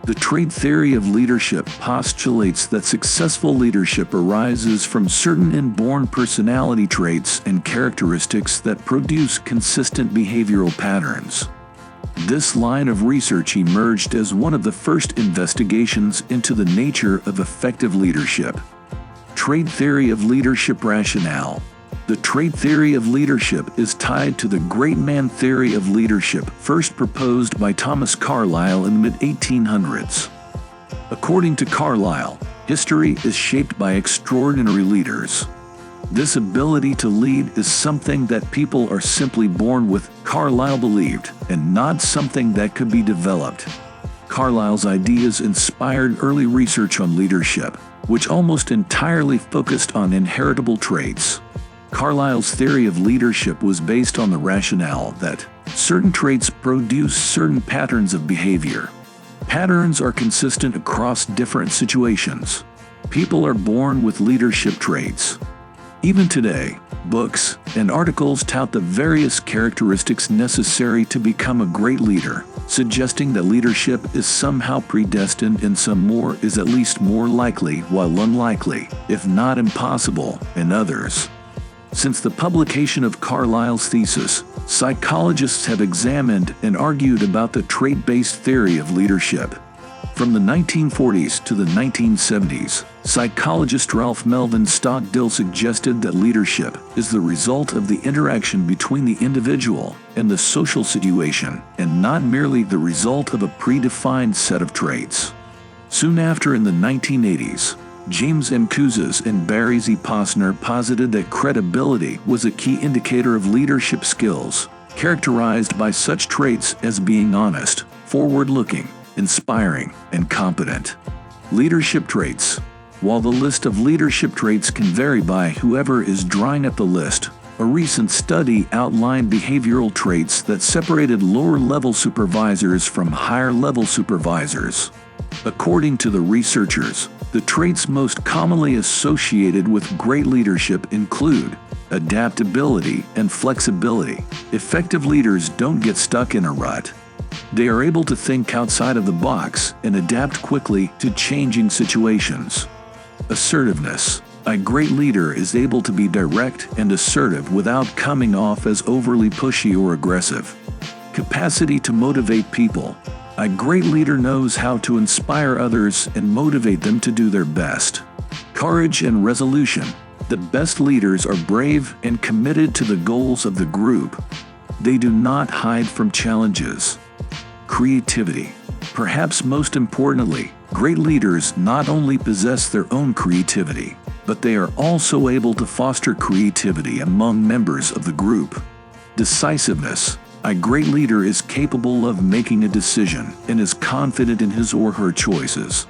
The trait theory of leadership postulates that successful leadership arises from certain inborn personality traits and characteristics that produce consistent behavioral patterns. This line of research emerged as one of the first investigations into the nature of effective leadership. Trait theory of leadership rationale. The trait theory of leadership is tied to the great man theory of leadership, first proposed by Thomas Carlyle in the mid-1800s. According to Carlyle, history is shaped by extraordinary leaders. This ability to lead is something that people are simply born with, Carlyle believed, and not something that could be developed. Carlyle's ideas inspired early research on leadership, which almost entirely focused on inheritable traits. Carlyle's theory of leadership was based on the rationale that certain traits produce certain patterns of behavior. Patterns are consistent across different situations. People are born with leadership traits. Even today, books and articles tout the various characteristics necessary to become a great leader, suggesting that leadership is somehow predestined and some more is at least more likely while unlikely, if not impossible, in others. Since the publication of Carlyle's thesis, psychologists have examined and argued about the trait-based theory of leadership. From the 1940s to the 1970s, psychologist Ralph Melvin Stockdill suggested that leadership is the result of the interaction between the individual and the social situation, and not merely the result of a predefined set of traits. Soon after, in the 1980s, James M. Kouzes and Barry Z. Posner posited that credibility was a key indicator of leadership skills, characterized by such traits as being honest, forward-looking, inspiring, and competent. Leadership traits. While the list of leadership traits can vary by whoever is drawing up the list, a recent study outlined behavioral traits that separated lower-level supervisors from higher-level supervisors. According to the researchers, the traits most commonly associated with great leadership include adaptability and flexibility. Effective leaders don't get stuck in a rut. They are able to think outside of the box and adapt quickly to changing situations. Assertiveness. A great leader is able to be direct and assertive without coming off as overly pushy or aggressive. Capacity to motivate people. A great leader knows how to inspire others and motivate them to do their best. Courage and resolution. The best leaders are brave and committed to the goals of the group. They do not hide from challenges. Creativity. Perhaps most importantly, great leaders not only possess their own creativity, but they are also able to foster creativity among members of the group. Decisiveness. A great leader is capable of making a decision and is confident in his or her choices.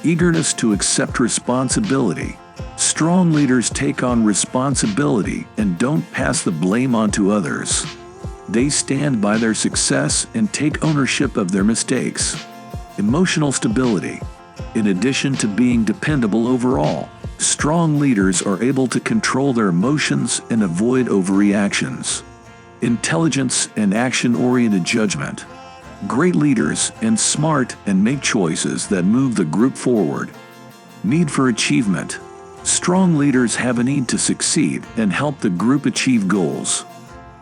Eagerness to accept responsibility. Strong leaders take on responsibility and don't pass the blame on to others. They stand by their success and take ownership of their mistakes. Emotional stability. In addition to being dependable overall, strong leaders are able to control their emotions and avoid overreactions. Intelligence and action-oriented judgment. Great leaders are smart and make choices that move the group forward. Need for achievement. Strong leaders have a need to succeed and help the group achieve goals.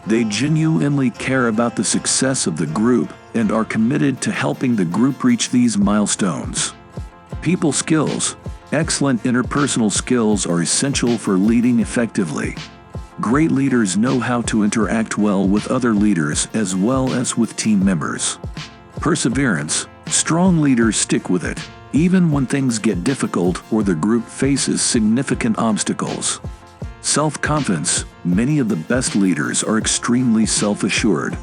They genuinely care about the success of the group and are committed to helping the group reach these milestones. People skills. Excellent interpersonal skills are essential for leading effectively. Great leaders know how to interact well with other leaders as well as with team members. Perseverance. Strong leaders stick with it, even when things get difficult or the group faces significant obstacles. Self-confidence. Many of the best leaders are extremely self-assured.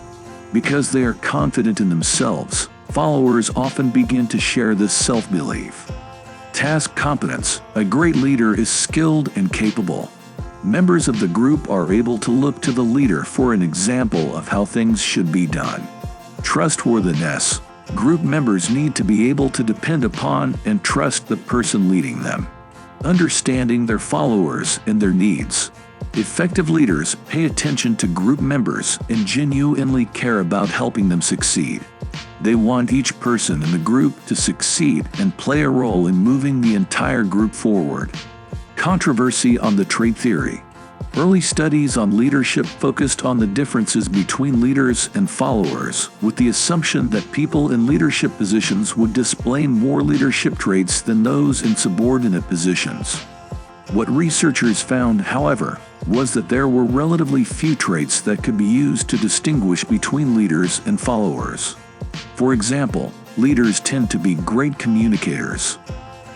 Because they are confident in themselves, followers often begin to share this self-belief. Task competence. A great leader is skilled and capable. Members of the group are able to look to the leader for an example of how things should be done. Trustworthiness. Group members need to be able to depend upon and trust the person leading them. Understanding their followers and their needs. Effective leaders pay attention to group members and genuinely care about helping them succeed. They want each person in the group to succeed and play a role in moving the entire group forward. Controversy on the trait theory. Early studies on leadership focused on the differences between leaders and followers, with the assumption that people in leadership positions would display more leadership traits than those in subordinate positions. What researchers found, however, was that there were relatively few traits that could be used to distinguish between leaders and followers. For example, leaders tend to be great communicators.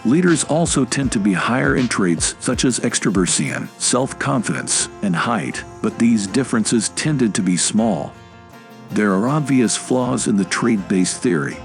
Leaders also tend to be higher in traits such as extroversion, self-confidence, and height, but these differences tended to be small. There are obvious flaws in the trait-based theory.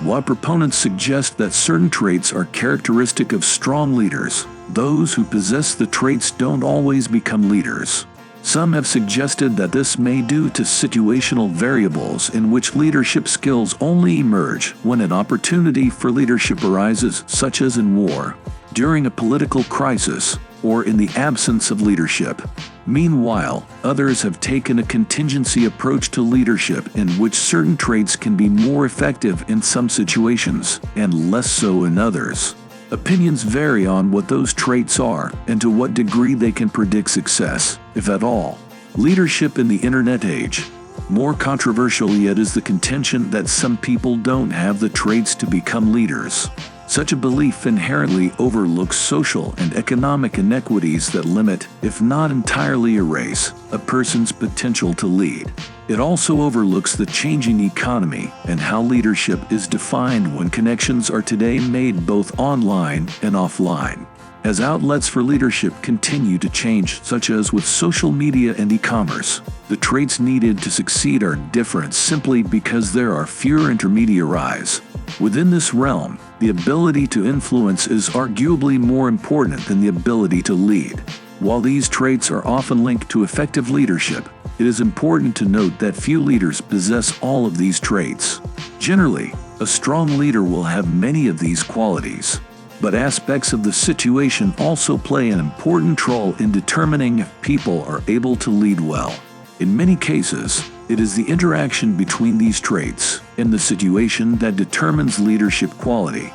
While proponents suggest that certain traits are characteristic of strong leaders, those who possess the traits don't always become leaders. Some have suggested that this may be due to situational variables in which leadership skills only emerge when an opportunity for leadership arises, such as in war, during a political crisis, or in the absence of leadership. Meanwhile, others have taken a contingency approach to leadership in which certain traits can be more effective in some situations and less so in others. Opinions vary on what those traits are and to what degree they can predict success, if at all. Leadership in the Internet age. More controversial yet is the contention that some people don't have the traits to become leaders. Such a belief inherently overlooks social and economic inequities that limit, if not entirely erase, a person's potential to lead. It also overlooks the changing economy and how leadership is defined when connections are today made both online and offline. As outlets for leadership continue to change, such as with social media and e-commerce, the traits needed to succeed are different simply because there are fewer intermediaries. Within this realm, the ability to influence is arguably more important than the ability to lead. While these traits are often linked to effective leadership, it is important to note that few leaders possess all of these traits. Generally, a strong leader will have many of these qualities. But aspects of the situation also play an important role in determining if people are able to lead well. In many cases, it is the interaction between these traits and the situation that determines leadership quality.